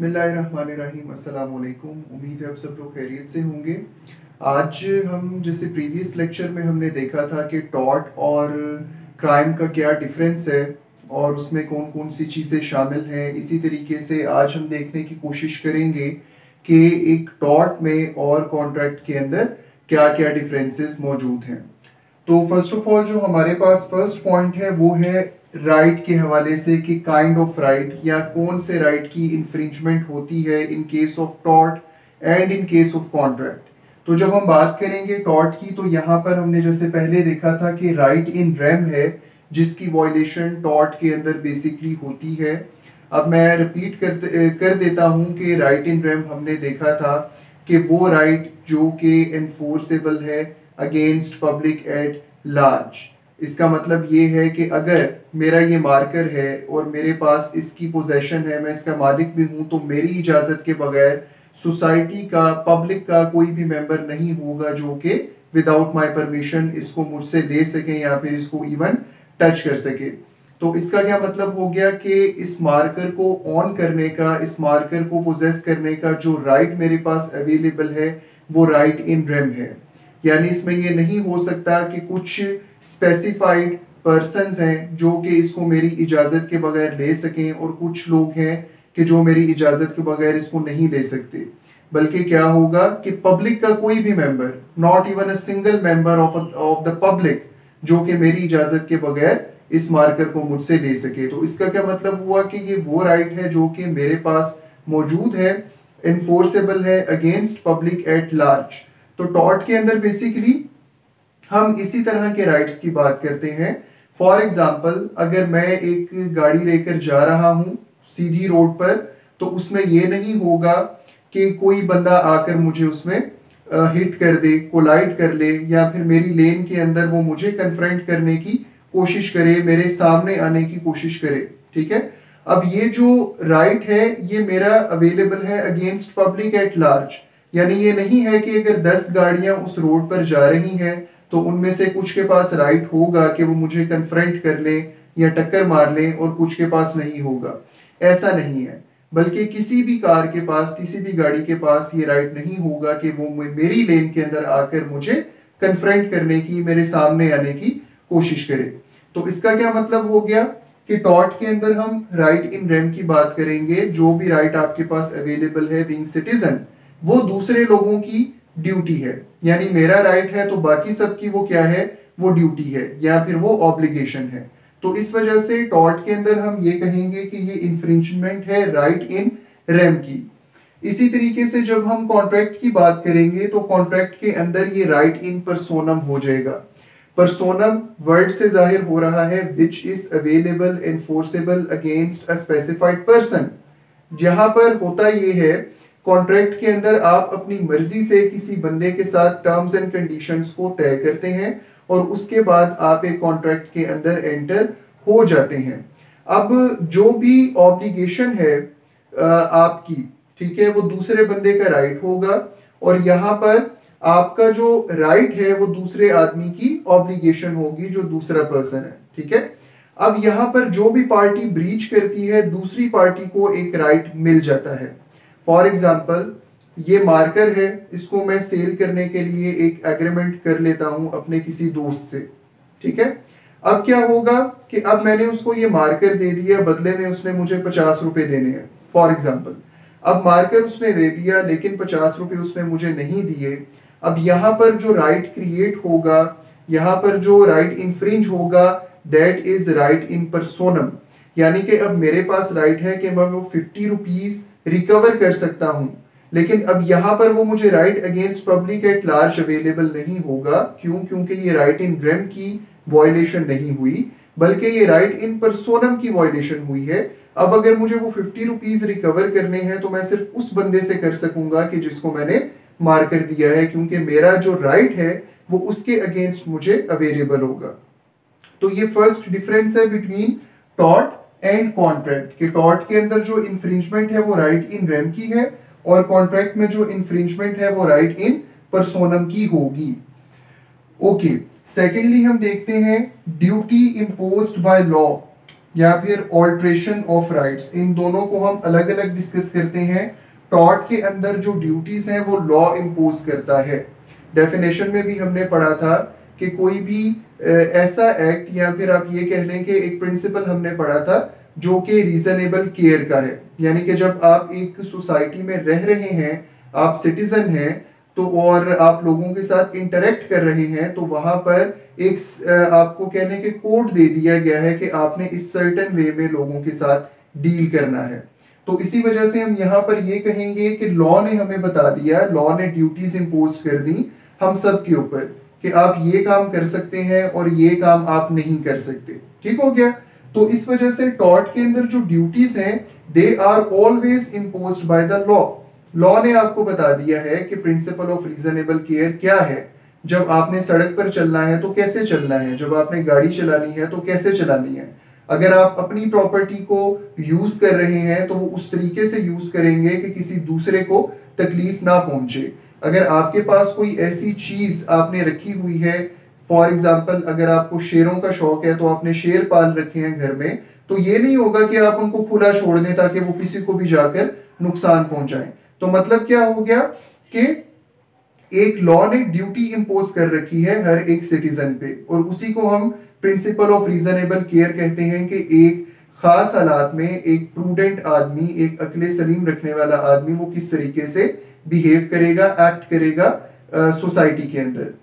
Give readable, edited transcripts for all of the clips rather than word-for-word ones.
बिस्मिल्लाहिर्रहमानिर्रहीम अस्सलाम वालेकुम। उम्मीद है आप सब लोग खैरियत से होंगे। आज हम जैसे प्रीवियस लेक्चर में हमने देखा था कि टॉर्ट और क्राइम का क्या डिफरेंस है और उसमें कौन कौन सी चीज़ें शामिल हैं। इसी तरीके से आज हम देखने की कोशिश करेंगे कि एक टॉर्ट में और कॉन्ट्रैक्ट के अंदर क्या क्या डिफरेंसेस मौजूद हैं। तो फर्स्ट ऑफ ऑल जो हमारे पास फर्स्ट पॉइंट है वो है राइट के हवाले से कि काइंड ऑफ राइट या कौन से राइट की इन्फ्रिंजमेंट होती है इन case of tort and in case of contract. तो जब हम बात करेंगे टॉर्ट की तो यहाँ पर हमने जैसे पहले देखा था कि राइट इन रेम है जिसकी वॉयलेशन टॉर्ट के अंदर बेसिकली होती है। अब मैं रिपीट कर देता हूँ कि राइट इन रेम हमने देखा था कि वो राइट जो कि एनफोर्सेबल है अगेंस्ट पब्लिक एट लार्ज। इसका मतलब ये है कि अगर मेरा ये मार्कर है और मेरे पास इसकी पोजेशन है, मैं इसका मालिक भी हूं, तो मेरी इजाजत के बगैर सोसाइटी का, पब्लिक का कोई भी मेंबर नहीं होगा जो कि विदाउट माय परमिशन इसको मुझसे ले सके या फिर इसको इवन टच कर सके। तो इसका क्या मतलब हो गया कि इस मार्कर को ऑन करने का, इस मार्कर को पोजेस करने का जो राइट मेरे पास अवेलेबल है वो राइट इन रेम है। यानी इसमें ये नहीं हो सकता कि कुछ स्पेसिफाइड पर्सन्स हैं जो कि इसको मेरी इजाजत के बगैर ले सकें और कुछ लोग हैं कि जो मेरी इजाजत के बगैर इसको नहीं ले सकते। बल्कि क्या होगा कि पब्लिक का कोई भी member, not even a single member of the public, जो कि मेरी इजाजत के बगैर इस मार्कर को मुझसे ले सके। तो इसका क्या मतलब हुआ कि ये वो राइट है जो कि मेरे पास मौजूद है, इन्फोर्सेबल है अगेंस्ट पब्लिक एट लार्ज। तो टॉर्ट के अंदर बेसिकली हम इसी तरह के राइट्स की बात करते हैं। फॉर एग्जाम्पल, अगर मैं एक गाड़ी लेकर जा रहा हूं सीधी रोड पर, तो उसमें यह नहीं होगा कि कोई बंदा आकर मुझे उसमें हिट कर दे, कोलाइड कर ले, या फिर मेरी लेन के अंदर वो मुझे कन्फ्रंट करने की कोशिश करे, मेरे सामने आने की कोशिश करे। ठीक है, अब ये जो राइट है ये मेरा अवेलेबल है अगेंस्ट पब्लिक एट लार्ज। यानी ये नहीं है कि अगर 10 गाड़ियां उस रोड पर जा रही हैं तो उनमें से कुछ के पास राइट होगा कि वो मुझे कन्फ्रंट कर ले या टक्कर मार ले और कुछ के पास नहीं होगा। ऐसा नहीं है, बल्कि किसी भी कार के पास, किसी भी गाड़ी के पास ये राइट नहीं होगा कि वो मेरी लेन के अंदर आकर मुझे कन्फ्रंट करने की, मेरे सामने आने की कोशिश करे। तो इसका क्या मतलब हो गया कि टॉर्ट के अंदर हम राइट इन रेम की बात करेंगे। जो भी राइट आपके पास अवेलेबल है बीइंग सिटीजन, वो दूसरे लोगों की ड्यूटी है। यानी मेरा राइट है तो बाकी सबकी वो क्या है, वो ड्यूटी है या फिर वो ऑब्लिगेशन है। तो इस वजह से टॉर्ट के अंदर हम ये कहेंगे कि ये इन्फ्रिंजमेंट है राइट इन रेम की। इसी तरीके से जब हम कॉन्ट्रैक्ट की बात करेंगे तो कॉन्ट्रैक्ट के अंदर ये राइट इन पर्सोनम हो जाएगा। पर्सोनम वर्ड से जाहिर हो रहा है which is available enforceable against a specified person. जहां पर होता ये है, कॉन्ट्रैक्ट के अंदर आप अपनी मर्जी से किसी बंदे के साथ टर्म्स एंड कंडीशंस को तय करते हैं और उसके बाद आप एक कॉन्ट्रैक्ट के अंदर एंटर हो जाते हैं। अब जो भी ऑब्लिगेशन है आपकी, ठीक है, वो दूसरे बंदे का राइट होगा और यहाँ पर आपका जो राइट है वो दूसरे आदमी की ऑब्लिगेशन होगी, जो दूसरा पर्सन है। ठीक है, अब यहाँ पर जो भी पार्टी ब्रीच करती है दूसरी पार्टी को एक राइट मिल जाता है। फॉर एग्जाम्पल, ये मार्कर है, इसको मैं सेल करने के लिए एक एग्रीमेंट कर लेता हूं अपने किसी दोस्त से। ठीक है, अब क्या होगा कि अब मैंने उसको ये मार्कर दे दिया, बदले में उसने मुझे 50 रुपए देने हैं फॉर एग्जाम्पल। अब मार्कर उसने दे दिया लेकिन 50 रुपए उसने मुझे नहीं दिए। अब यहाँ पर जो राइट क्रिएट होगा, यहाँ पर जो राइट इन्फ्रिंज होगा, दैट इज राइट इन पर्सोनम। यानी कि अब मेरे पास राइट है कि मैं वो 50 रुपीज रिकवर कर सकता हूं, लेकिन अब यहां पर वो मुझे right against public at large available नहीं होगा। क्यों? क्योंकि ये राइट इन रेम की वॉयलेशन नहीं हुई, बल्कि ये राइट इन पर्सोनम की वॉयलेशन हुई है। अब अगर मुझे वो 50 रुपीज रिकवर करने हैं तो मैं सिर्फ उस बंदे से कर सकूंगा कि जिसको मैंने मार्कर दिया है, क्योंकि मेरा जो राइट है वो उसके अगेंस्ट मुझे अवेलेबल होगा। तो ये फर्स्ट डिफरेंस है बिटवीन टॉर्ट एंड कॉन्ट्रैक्ट। कि टॉर्ट के अंदर जो इन्फ्रिंजमेंट है वो राइट इन रेम की है और कॉन्ट्रैक्ट में जो इन्फ्रिंजमेंट है वो राइट इन पर्सोनम की होगी। ओके, सेकेंडली हम देखते हैं ड्यूटी इम्पोज्ड बाय लॉ। या फिर ऑल्ट्रेशन ऑफ राइट्स, इन दोनों को हम अलग अलग डिस्कस करते हैं। टॉर्ट के अंदर जो ड्यूटीज हैं वो लॉ इम्पोज करता है। डेफिनेशन में भी हमने पढ़ा था कि कोई भी ऐसा एक्ट या फिर आप ये कह लें कि एक प्रिंसिपल हमने पढ़ा था जो कि रीजनेबल केयर का है, यानी कि जब आप एक सोसाइटी में रह रहे हैं, आप सिटीजन हैं, तो और आप लोगों के साथ इंटरेक्ट कर रहे हैं, तो वहां पर एक आपको कहने के कोड दे दिया गया है कि आपने इस सर्टेन वे में लोगों के साथ डील करना है। तो इसी वजह से हम यहाँ पर ये कहेंगे कि लॉ ने हमें बता दिया, लॉ ने ड्यूटीज इंपोज कर दी हम सब के ऊपर कि आप ये काम कर सकते हैं और ये काम आप नहीं कर सकते। ठीक हो गया। तो इस वजह से टॉर्ट के अंदर जो ड्यूटीज हैं they are always imposed by the law. Law ने आपको बता दिया है कि प्रिंसिपल ऑफ रीजनेबल केयर क्या है। जब आपने सड़क पर चलना है तो कैसे चलना है, जब आपने गाड़ी चलानी है तो कैसे चलानी है। अगर आप अपनी प्रॉपर्टी को यूज कर रहे हैं तो वो उस तरीके से यूज करेंगे कि किसी दूसरे को तकलीफ ना पहुंचे। अगर आपके पास कोई ऐसी चीज आपने रखी हुई है, फॉर एग्जाम्पल अगर आपको शेरों का शौक है तो आपने शेर पाल रखे हैं घर में, तो ये नहीं होगा कि आप उनको खुला छोड़ दें ताकि वो किसी को भी जाकर नुकसान पहुंचाएं। तो मतलब क्या हो गया कि एक लॉ ने ड्यूटी इंपोज कर रखी है हर एक सिटीजन पे, और उसी को हम प्रिंसिपल ऑफ रीजनेबल केयर कहते हैं कि एक खास हालात में एक प्रूडेंट आदमी, एक अक्ल सलीम रखने वाला आदमी वो किस तरीके से बिहेव करेगा, एक्ट करेगा सोसाइटी के अंदर।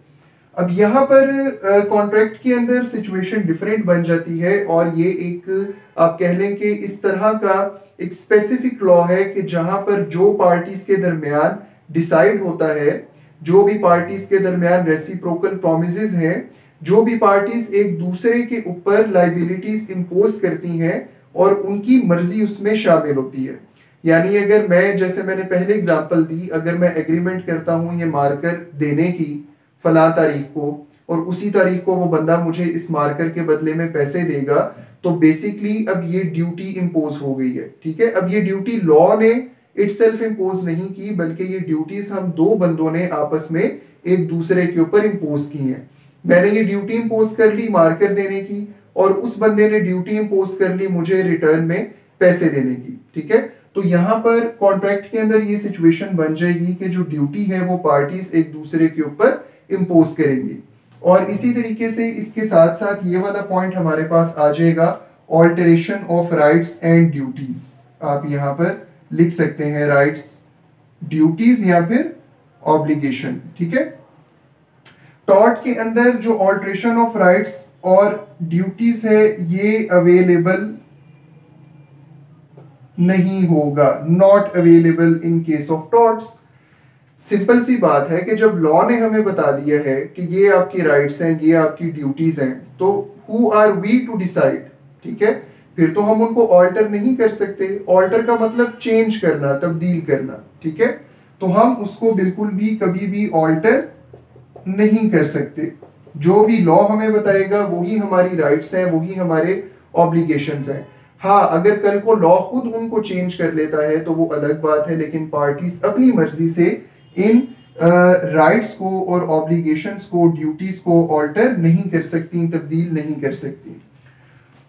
अब यहाँ पर कॉन्ट्रैक्ट के अंदर सिचुएशन डिफरेंट बन जाती है, और ये एक आप कह लें कि इस तरह का एक स्पेसिफिक लॉ है कि जहां पर जो पार्टीज के दरमियान डिसाइड होता है, जो भी पार्टीज के दरमियान रेसिप्रोकल प्रॉमिसेस हैं, जो भी पार्टीज एक दूसरे के ऊपर लाइबिलिटीज इंपोज करती हैं और उनकी मर्जी उसमें शामिल होती है। यानी अगर मैं, जैसे मैंने पहले एग्जांपल दी, अगर मैं एग्रीमेंट करता हूं ये मार्कर देने की फला तारीख को, और उसी तारीख को वो बंदा मुझे इस मार्कर के बदले में पैसे देगा, तो बेसिकली अब ये ड्यूटी इंपोज हो गई है। ठीक है। अब ये ड्यूटी लॉ ने इटसेल्फ इंपोज नहीं की, बल्कि ये ड्यूटीज हम दो बंदों ने आपस में एक दूसरे के ऊपर इंपोज की हैं। मैंने ये ड्यूटी इंपोज कर ली मार्कर देने की, और उस बंदे ने ड्यूटी इंपोज कर ली मुझे रिटर्न में पैसे देने की। ठीक है। तो यहाँ पर कॉन्ट्रैक्ट के अंदर ये सिचुएशन बन जाएगी कि जो ड्यूटी है वो पार्टीज एक दूसरे के ऊपर इंपोज करेंगी। और इसी तरीके से इसके साथ साथ ये वाला पॉइंट हमारे पास आ जाएगा, alteration of rights and duties. आप यहाँ पर लिख सकते हैं राइट्स, ड्यूटीज या फिर ऑब्लिगेशन। ठीक है। टॉर्ट के अंदर जो ऑल्टरेशन ऑफ राइट्स और ड्यूटीज है ये अवेलेबल नहीं होगा, not available in case of torts. Simple सी बात है कि जब लॉ ने हमें बता दिया है कि ये आपकी राइट्स हैं, ये आपकी ड्यूटीज हैं, तो who are we to decide. ठीक है। फिर तो हम उनको ऑल्टर नहीं कर सकते। ऑल्टर का मतलब चेंज करना, तब्दील करना। ठीक है। तो हम उसको बिल्कुल भी कभी भी ऑल्टर नहीं कर सकते। जो भी लॉ हमें बताएगा वही हमारी राइट्स हैं, वही हमारे ऑब्लिगेशंस हैं। हाँ, अगर कल को लॉ खुद उनको चेंज कर लेता है तो वो अलग बात है, लेकिन पार्टीज अपनी मर्जी से इन राइट्स को और ऑब्लिगेशंस को, ड्यूटीज को ऑल्टर नहीं कर सकती, तब्दील नहीं कर सकती।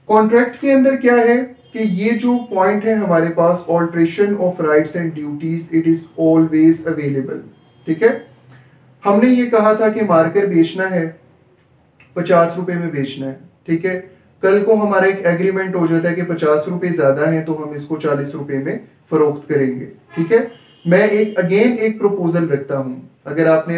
कॉन्ट्रैक्ट के अंदर क्या है कि ये जो पॉइंट है हमारे पास, alteration of rights and duties, it is always available. ठीक है। हमने ये कहा था कि मार्कर बेचना है, 50 रुपए में बेचना है। ठीक है। कल को हमारा एक एग्रीमेंट हो जाता है कि 50 रुपए ज्यादा है तो हम इसको 40 रुपए में फरोख्त करेंगे। ठीक है। मैं एक प्रपोजल रखता हूं। अगर आपने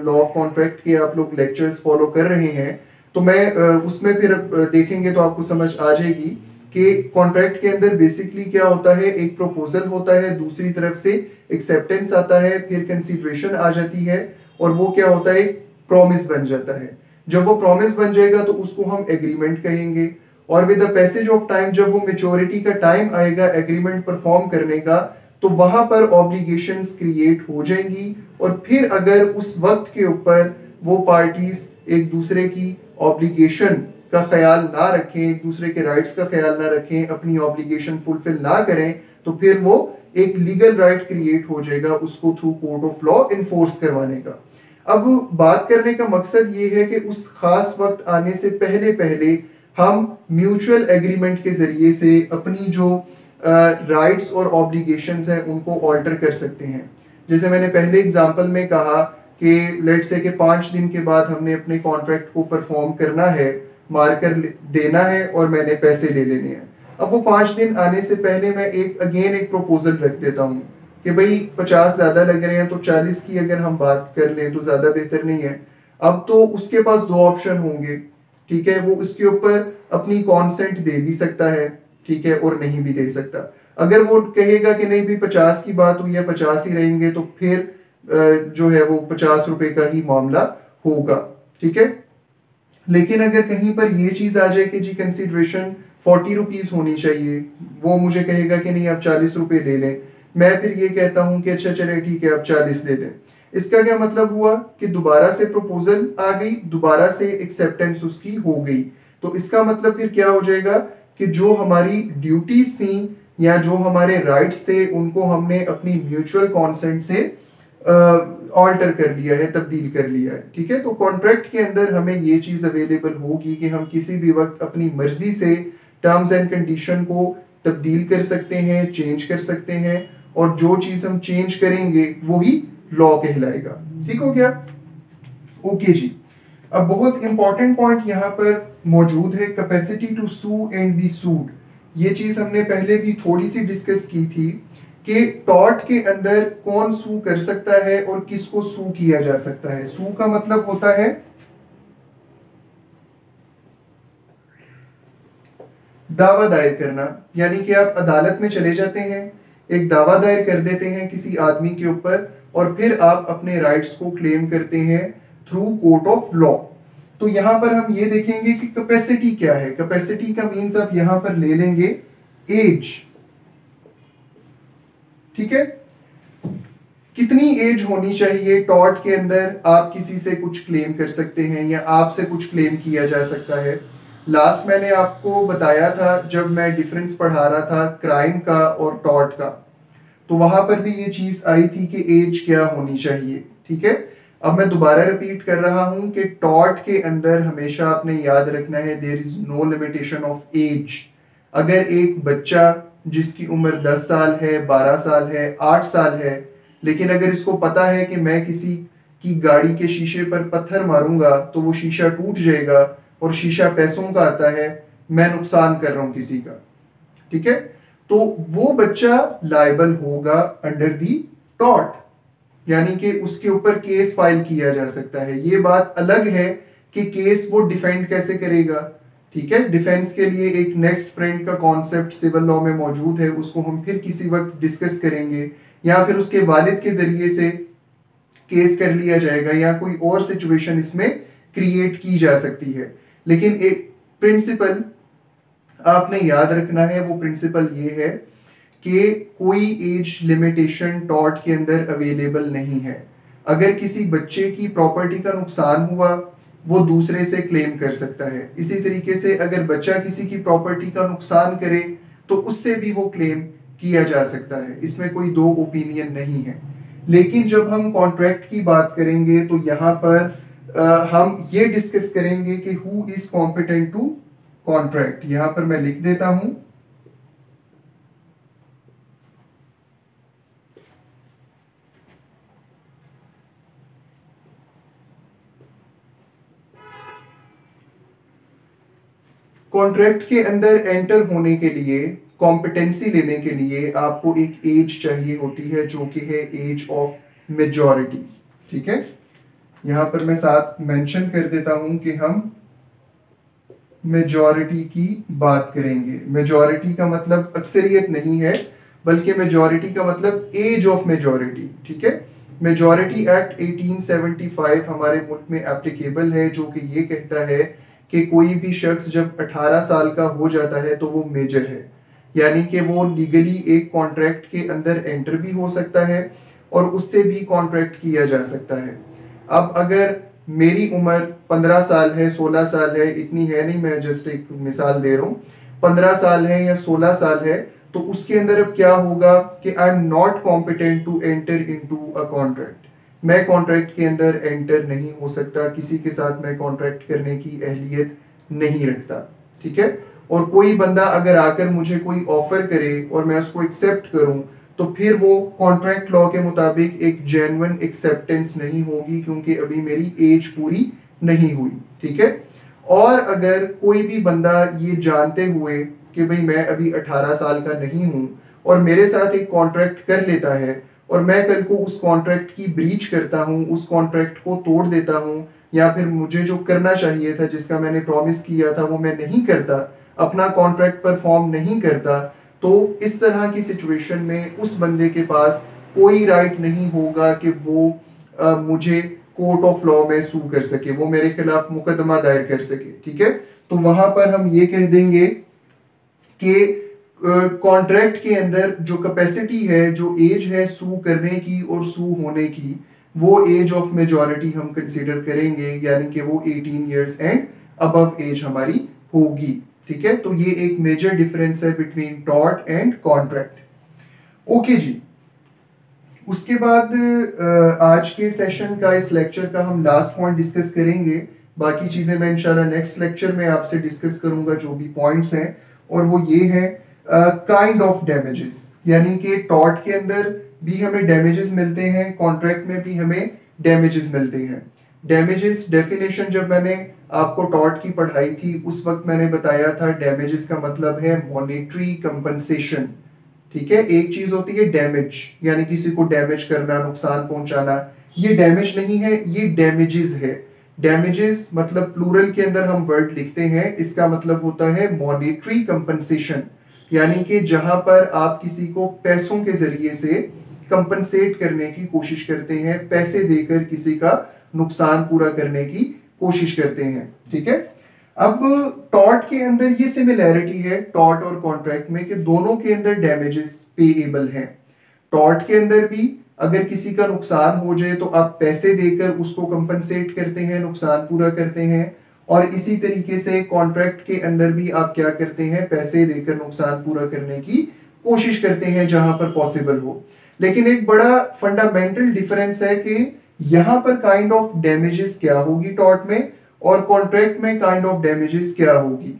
लॉ ऑफ कॉन्ट्रैक्ट के आप लोग लेक्चर्स फॉलो कर रहे हैं तो मैं उसमें फिर देखेंगे तो आपको समझ आ जाएगी कि कॉन्ट्रैक्ट के अंदर बेसिकली क्या होता है। एक प्रपोजल होता है, दूसरी तरफ से एक्सेप्टेंस आता है, फिर कंसीडरेशन आ जाती है, और वो क्या होता है, प्रॉमिस बन जाता है। जब वो प्रॉमिस बन जाएगा तो उसको हम एग्रीमेंट कहेंगे, और with the passage of time जब वो मेच्योरिटी का टाइम आएगा एग्रीमेंट परफॉर्म करने का, तो वहां पर ऑब्लिगेशंस क्रिएट हो जाएंगी। और फिर अगर उस वक्त के ऊपर वो पार्टीज एक दूसरे की ऑब्लिगेशन का ख्याल ना रखें, एक दूसरे के राइट्स का ख्याल ना रखें, अपनी ऑब्लिगेशन फुलफिल ना करें, तो फिर वो एक लीगल राइट क्रिएट हो जाएगा उसको through court of law enforce करवाने का। अब बात करने का मकसद ये है कि उस खास वक्त आने से पहले पहले हम म्यूचुअल एग्रीमेंट के जरिए से अपनी जो राइट्स और ऑब्लिगेशंस हैं उनको ऑल्टर कर सकते हैं। जैसे मैंने पहले एग्जांपल में कहा कि लेट से कि 5 दिन के बाद हमने अपने कॉन्ट्रैक्ट को परफॉर्म करना है, मार्कर देना है और मैंने पैसे ले लेने हैं। अब वो 5 दिन आने से पहले मैं एक प्रपोजल रख देता हूँ कि भाई 50 ज्यादा लग रहे हैं तो 40 की अगर हम बात कर लें तो ज्यादा बेहतर नहीं है। अब तो उसके पास 2 ऑप्शन होंगे, ठीक है, वो इसके ऊपर अपनी कॉन्सेंट दे भी सकता है, ठीक है, और नहीं भी दे सकता। अगर वो कहेगा कि नहीं भी 50 की बात हुई है 50 ही रहेंगे तो फिर जो है वो 50 रुपए का ही मामला होगा, ठीक है। लेकिन अगर कहीं पर ये चीज आ जाए कि जी कंसिडरेशन 40 रुपीज होनी चाहिए, वो मुझे कहेगा कि नहीं आप 40 रुपए ले लें, मैं फिर ये कहता हूं कि अच्छा चले ठीक है आप 40 दे दें। इसका क्या मतलब हुआ कि दोबारा से प्रपोजल आ गई, दोबारा से एक्सेप्टेंस उसकी हो गई। तो इसका मतलब फिर क्या हो जाएगा कि जो हमारी ड्यूटीज थी या जो हमारे राइट्स थे उनको हमने अपनी म्यूचुअल कॉन्सेंट से ऑल्टर कर लिया है, तब्दील कर लिया है, ठीक है। तो कॉन्ट्रैक्ट के अंदर हमें ये चीज अवेलेबल होगी कि हम किसी भी वक्त अपनी मर्जी से टर्म्स एंड कंडीशन को तब्दील कर सकते हैं, चेंज कर सकते हैं, और जो चीज हम चेंज करेंगे वही लॉ कहलाएगा। ठीक हो गया? ओके जी। अब बहुत इंपॉर्टेंट पॉइंट यहाँ पर मौजूद है, capacity to sue and be sued. ये चीज हमने पहले भी थोड़ी सी डिस्कस की थी कि टॉर्ट के अंदर कौन सू कर सकता है और किसको सू किया जा सकता है। सू का मतलब होता है दावा दायर करना, यानी कि आप अदालत में चले जाते हैं, एक दावा दायर कर देते हैं किसी आदमी के ऊपर और फिर आप अपने राइट्स को क्लेम करते हैं थ्रू कोर्ट ऑफ लॉ। तो यहां पर हम ये देखेंगे कि कैपेसिटी क्या है। कैपेसिटी का मीन्स आप यहां पर ले लेंगे एज, ठीक है। कितनी एज होनी चाहिए टॉर्ट के अंदर आप किसी से कुछ क्लेम कर सकते हैं या आपसे कुछ क्लेम किया जा सकता है। लास्ट मैंने आपको बताया था जब मैं डिफरेंस पढ़ा रहा था क्राइम का और टॉर्ट का, तो वहां पर भी ये चीज आई थी कि एज क्या होनी चाहिए, ठीक है। अब मैं दोबारा रिपीट कर रहा हूं कि टॉर्ट के अंदर हमेशा आपने याद रखना है there is no limitation of age. अगर एक बच्चा जिसकी उम्र 10 साल है, 12 साल है, 8 साल है, लेकिन अगर इसको पता है कि मैं किसी की गाड़ी के शीशे पर पत्थर मारूंगा तो वो शीशा टूट जाएगा और शीशा पैसों का आता है, मैं नुकसान कर रहा हूं किसी का, ठीक है, तो वो बच्चा लायबल होगा अंडर दी टॉर्ट, यानी कि उसके ऊपर केस फाइल किया जा सकता है। ये बात अलग है कि केस वो डिफेंड कैसे करेगा, ठीक है। डिफेंस के लिए एक नेक्स्ट फ्रेंड का कॉन्सेप्ट सिविल लॉ में मौजूद है, उसको हम फिर किसी वक्त डिस्कस करेंगे, या फिर उसके वालिद के जरिए से केस कर लिया जाएगा या कोई और सिचुएशन इसमें क्रिएट की जा सकती है। लेकिन एक प्रिंसिपल आपने याद रखना है, वो प्रिंसिपल ये है कि कोई एज लिमिटेशन टॉर्ट के अंदर अवेलेबल नहीं है। अगर किसी बच्चे की प्रॉपर्टी का नुकसान हुआ वो दूसरे से क्लेम कर सकता है, इसी तरीके से अगर बच्चा किसी की प्रॉपर्टी का नुकसान करे तो उससे भी वो क्लेम किया जा सकता है, इसमें कोई दो ओपिनियन नहीं है। लेकिन जब हम कॉन्ट्रैक्ट की बात करेंगे तो यहाँ पर हम ये डिस्कस करेंगे कि who is competent to contract. यहां पर मैं लिख देता हूं कॉन्ट्रैक्ट के अंदर एंटर होने के लिए, कॉम्पिटेंसी लेने के लिए आपको एक एज चाहिए होती है जो कि है एज ऑफ मेजॉरिटी, ठीक है। यहां पर मैं साथ मेंशन कर देता हूं कि हम मेजॉरिटी की बात करेंगे। मेजॉरिटी का मतलब अक्सरियत नहीं है, बल्कि मेजॉरिटी का मतलब एज ऑफ मेजॉरिटी, ठीक है। मेजॉरिटी एक्ट 1875 हमारे मुल्क में एप्लीकेबल है, जो कि ये कहता है कि कोई भी शख्स जब 18 साल का हो जाता है तो वो मेजर है, यानी कि वो लीगली एक कॉन्ट्रैक्ट के अंदर एंटर भी हो सकता है और उससे भी कॉन्ट्रैक्ट किया जा सकता है। अब अगर मेरी उम्र 15 साल है, 16 साल है, इतनी है नहीं, मैं जस्ट एक मिसाल दे रहा हूँ, 15 साल है या 16 साल है, तो उसके अंदर अब क्या होगा कि I am not competent to enter into a contract. मैं कॉन्ट्रैक्ट के अंदर एंटर नहीं हो सकता, किसी के साथ मैं कॉन्ट्रैक्ट करने की अहलियत नहीं रखता, ठीक है। और कोई बंदा अगर आकर मुझे कोई ऑफर करे और मैं उसको एक्सेप्ट करूं, तो फिर वो कॉन्ट्रैक्ट लॉ के मुताबिक एक जेन्युइन एक्सेप्टेंस नहीं होगी, क्योंकि अभी मेरी एज पूरी नहीं हुई, ठीक है। और अगर कोई भी बंदा ये जानते हुए कि भाई मैं अभी 18 साल का नहीं हूं और मेरे साथ एक कॉन्ट्रैक्ट कर लेता है और मैं कल को उस कॉन्ट्रैक्ट की ब्रीच करता हूं, उस कॉन्ट्रैक्ट को तोड़ देता हूं, या फिर मुझे जो करना चाहिए था, जिसका मैंने प्रॉमिस किया था, वो मैं नहीं करता, अपना कॉन्ट्रैक्ट परफॉर्म नहीं करता, तो इस तरह की सिचुएशन में उस बंदे के पास कोई राइट नहीं होगा कि वो मुझे कोर्ट ऑफ लॉ में सू कर सके, वो मेरे खिलाफ मुकदमा दायर कर सके, ठीक है। तो वहां पर हम ये कह देंगे कि कॉन्ट्रैक्ट के अंदर जो कैपेसिटी है, जो एज है सू करने की और सू होने की, वो एज ऑफ मेजॉरिटी हम कंसीडर करेंगे, यानी कि वो 18 इयर्स एंड अबव एज हमारी होगी, ठीक है। तो ये एक मेजर डिफरेंस है between tort and contract. Okay जी। उसके बाद आज के सेशन का, इस लेक्चर का हम लास्ट पॉइंट डिस्कस करेंगे। बाकी चीजें मैं इंशाल्लाह नेक्स्ट लेक्चर में आपसे डिस्कस करूंगा, जो भी पॉइंट्स हैं, और वो ये है काइंड ऑफ डैमेजेस, यानी कि टॉर्ट के अंदर भी हमें डैमेजेस मिलते हैं, कॉन्ट्रैक्ट में भी हमें डैमेजेस मिलते हैं। डैमेजेस डेफिनेशन जब मैंने आपको टॉर्ट की पढ़ाई थी, उस वक्त मैंने बताया था डैमेजेस का मतलब है मॉनेटरी कंपनसेशन, ठीक है। एक चीज होती है डैमेज, यानी किसी को डैमेज करना, नुकसान पहुंचाना, ये डैमेज नहीं है, ये डैमेजेस है। डैमेजेस मतलब प्लूरल के अंदर हम वर्ड लिखते हैं, इसका मतलब होता है मॉनेटरी कंपनसेशन, यानी कि जहां पर आप किसी को पैसों के जरिए से कंपनसेट करने की कोशिश करते हैं, पैसे देकर किसी का नुकसान पूरा करने की कोशिश करते हैं, ठीक है। अब टॉर्ट के अंदर ये सिमिलैरिटी है टॉर्ट और कॉन्ट्रैक्ट में कि दोनों के अंदर डैमेजेस पेएबल हैं। टॉर्ट के अंदर भी अगर किसी का नुकसान हो जाए तो आप पैसे देकर उसको कंपनसेट करते हैं, नुकसान पूरा करते हैं, और इसी तरीके से कॉन्ट्रैक्ट के अंदर भी आप क्या करते हैं, पैसे देकर नुकसान पूरा करने की कोशिश करते हैं जहां पर पॉसिबल हो। लेकिन एक बड़ा फंडामेंटल डिफरेंस है कि यहां पर काइंड ऑफ डैमेजेस क्या होगी टॉर्ट में, और कॉन्ट्रैक्ट में काइंड ऑफ डैमेजेस क्या होगी।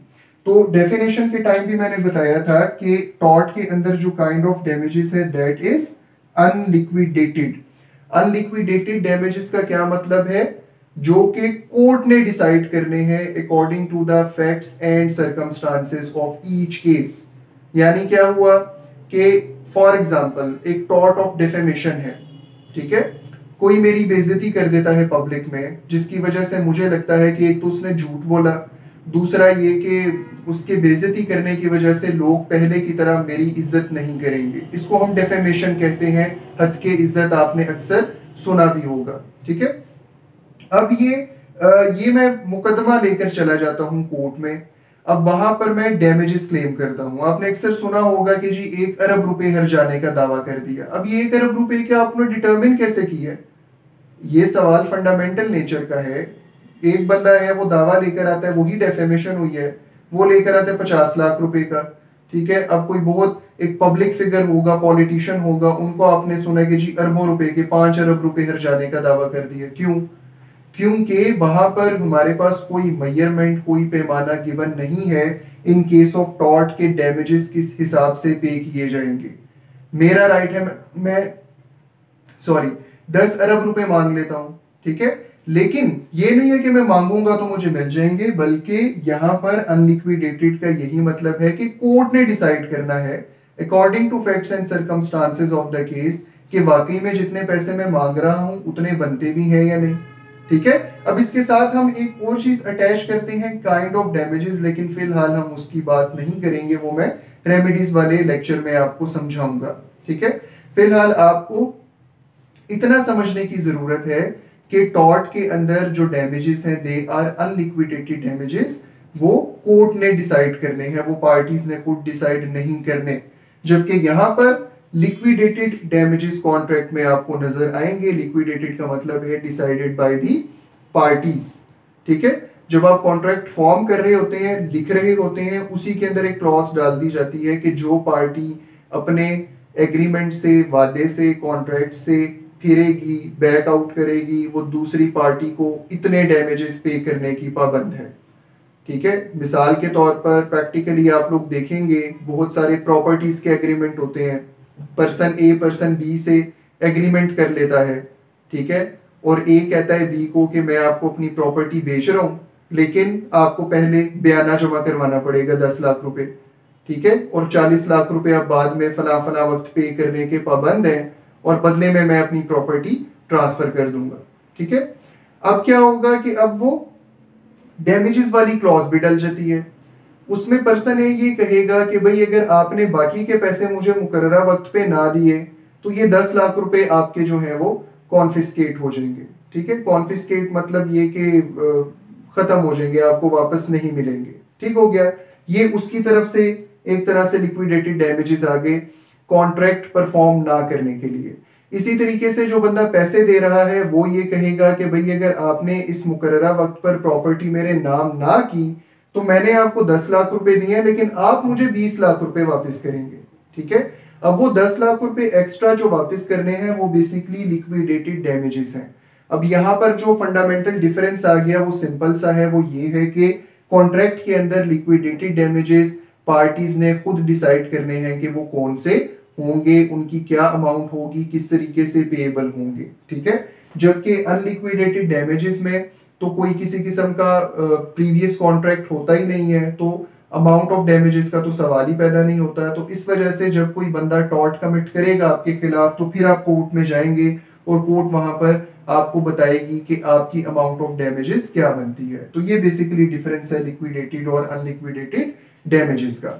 तो डेफिनेशन के टाइम भी मैंने बताया था कि टॉर्ट के अंदर जो काइंड ऑफ डैमेजेस है that is unliquidated. Unliquidated damages का क्या मतलब है, जो कि कोर्ट ने डिसाइड करने हैं according to the facts and circumstances of each case. यानी क्या हुआ कि फॉर एग्जांपल एक टॉर्ट ऑफ डिफेमेशन है, ठीक है। कोई मेरी बेइज्जती कर देता है पब्लिक में, जिसकी वजह से मुझे लगता है कि एक तो उसने झूठ बोला, दूसरा ये कि उसके बेइज्जती करने की वजह से लोग पहले की तरह मेरी इज्जत नहीं करेंगे, इसको हम डेफेमेशन कहते हैं। हद के इज्जत आपने अक्सर सुना भी होगा, ठीक है। अब ये मैं मुकदमा लेकर चला जाता हूं कोर्ट में, अब वहां पर मैं डैमेजेस क्लेम करता हूं। आपने अक्सर सुना होगा कि जी 1 अरब रुपए हर जाने का दावा कर दिया। अब ये 1 अरब रुपए क्या आपने डिटरमिन कैसे किया, ये सवाल फंडामेंटल नेचर का है। एक बंदा है, वो दावा लेकर आता है, वही डेफेमेशन हुई है, वो लेकर आता है 50 लाख रुपए का, ठीक है। अब कोई बहुत एक पब्लिक फिगर होगा, पॉलिटिशियन होगा, उनको आपने सुना कि जी अरबों रुपए के 5 अरब रुपए हर जाने का दावा कर दिया। क्यों? क्योंकि वहां पर हमारे पास कोई मेजरमेंट, कोई पैमाना गिवन नहीं है इन केस ऑफ टॉर्ट के डैमेजेस किस हिसाब से पे किए जाएंगे। मेरा राइट है, मैं 10 अरब रुपए मांग लेता हूं, ठीक है। लेकिन ये नहीं है कि मैं मांगूंगा तो मुझे मिल जाएंगे, बल्कि यहां पर अनलिक्विडेटेड का यही मतलब है कि कोर्ट ने डिसाइड करना है according to facts and circumstances of the case कि वाकई में जितने पैसे मैं मांग रहा हूं उतने बनते भी हैं या नहीं, ठीक है। अब इसके साथ हम एक और चीज अटैच करते हैं, काइंड ऑफ डैमेजेस, लेकिन फिलहाल हम उसकी बात नहीं करेंगे, वो मैं रेमेडीज वाले लेक्चर में आपको समझाऊंगा, ठीक है। फिलहाल आपको इतना समझने की जरूरत है कि टॉर्ट के अंदर जो डैमेजेस हैं दे आर अनलिक्विडेटेड डैमेजेस, वो कोर्ट ने डिसाइड करने हैं, वो पार्टीज ने खुद डिसाइड नहीं करने। जबकि यहां पर लिक्विडेटेड डैमेजेस कॉन्ट्रैक्ट में आपको नजर आएंगे। लिक्विडेटेड का मतलब है डिसाइडेड बाय दी पार्टीज, ठीक है। जब आप कॉन्ट्रैक्ट फॉर्म कर रहे होते हैं, लिख रहे होते हैं, उसी के अंदर एक क्लॉज डाल दी जाती है कि जो पार्टी अपने एग्रीमेंट से, वादे से, कॉन्ट्रैक्ट से फिरेगी, बैक आउट करेगी, वो दूसरी पार्टी को इतने डैमेजेस पे करने की पाबंद है, ठीक है। मिसाल के तौर पर प्रैक्टिकली आप लोग देखेंगे बहुत सारे प्रॉपर्टीज के एग्रीमेंट होते हैं। पर्सन ए पर्सन बी से एग्रीमेंट कर लेता है, ठीक है, और ए कहता है बी को कि मैं आपको अपनी प्रॉपर्टी बेच रहा हूँ, लेकिन आपको पहले बयाना जमा करवाना पड़ेगा 10 लाख रुपए, ठीक है, और 40 लाख रुपए आप बाद में फला फला वक्त पे करने के पाबंद हैं, और बदले में मैं अपनी प्रॉपर्टी ट्रांसफर कर दूंगा, ठीक है। अब क्या होगा कि अब वो डैमेजेस वाली क्लॉज भी डल जाती है। उसमें पर्सन है ये कहेगा कि भाई अगर आपने बाकी के पैसे मुझे मुकर्ररा वक्त पे ना दिए तो ये 10 लाख रुपए आपके जो है वो कॉन्फिस्केट हो जाएंगे, ठीक है। कॉन्फिस्केट मतलब ये कि खत्म हो जाएंगे, आपको वापस नहीं मिलेंगे, ठीक हो गया। ये उसकी तरफ से एक तरह से लिक्विडेटेड डैमेजेस आ गए कॉन्ट्रैक्ट परफॉर्म ना करने के लिए। इसी तरीके से जो बंदा पैसे दे रहा है वो ये कहेगा कि भाई अगर आपने इस मुकर्ररा वक्त पर प्रॉपर्टी मेरे नाम ना की तो मैंने आपको 10 लाख रुपए दिए लेकिन आप मुझे 20 लाख रुपए वापस करेंगे, ठीक है। अब वो 10 लाख रुपए एक्स्ट्रा जो वापस करने हैं वो बेसिकली लिक्विडेटेड डैमेजेस हैं। अब यहाँ पर जो फंडामेंटल डिफरेंस आ गया वो सिंपल सा है, वो ये है कि कॉन्ट्रैक्ट के अंदर लिक्विडेटेड डैमेजेस पार्टीज ने खुद डिसाइड करने हैं कि वो कौन से होंगे, उनकी क्या अमाउंट होगी, किस तरीके से पेएबल होंगे, ठीक है। जबकि अनलिक्विडेटेड डैमेजेस में तो कोई किसी किस्म का प्रीवियस कॉन्ट्रैक्ट होता ही नहीं है, तो अमाउंट ऑफ डैमेजेस का तो सवाल ही पैदा नहीं होता है। तो इस वजह से जब कोई बंदा टॉर्ट कमिट करेगा आपके खिलाफ तो फिर आप कोर्ट में जाएंगे और कोर्ट वहां पर आपको बताएगी कि आपकी अमाउंट ऑफ डैमेजेस क्या बनती है। तो ये बेसिकली डिफरेंस है लिक्विडेटेड और अनलिक्विडेटेड डैमेजेस का।